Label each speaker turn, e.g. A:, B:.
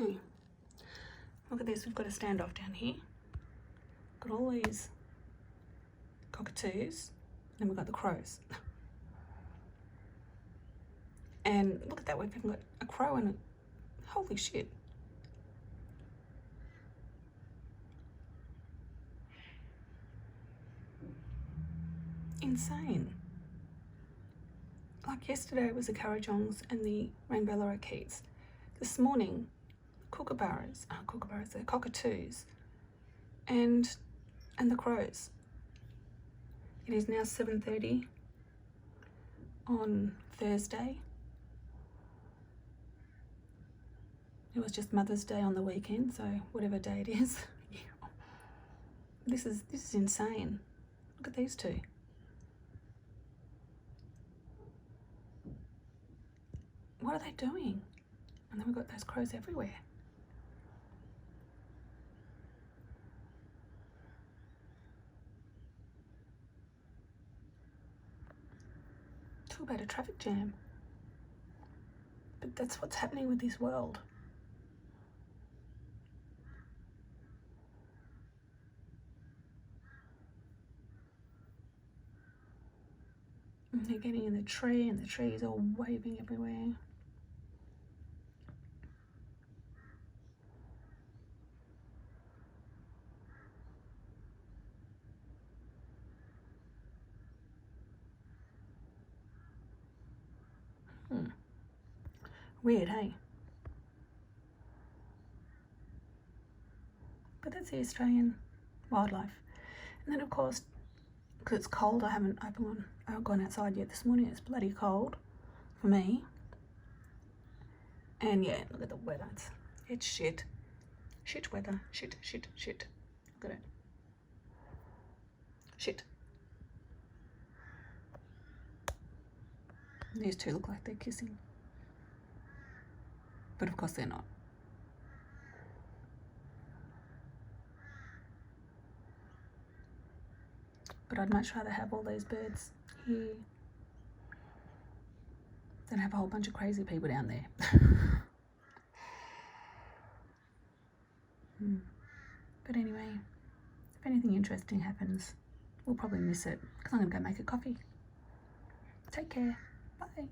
A: Okay, look at this. We've got a standoff down here. Got all these cockatoos, and we've got the crows. And look at that, we've even got a crow and holy shit. Insane. Like yesterday it was the currawongs and the rainbow lorikeets. This morning, the cockatoos and the crows. It is now 7:30 on Thursday. It was just Mother's Day on the weekend, so whatever day it is. This is insane. Look at these two. What are they doing? And then we've got those crows everywhere. Talk about a traffic jam. But that's what's happening with this world. And they're getting in the tree, and the tree is all waving everywhere. Weird, hey? But that's the Australian wildlife. And then of course, because it's cold, I haven't gone outside yet this morning. It's bloody cold for me. And yeah, look at the weather. It's shit. Shit weather. Shit. Look at it. Shit. These two look like they're kissing. But of course they're not. But I'd much rather have all these birds here than have a whole bunch of crazy people down there. But anyway, if anything interesting happens, we'll probably miss it because I'm going to go make a coffee. Take care. Bye.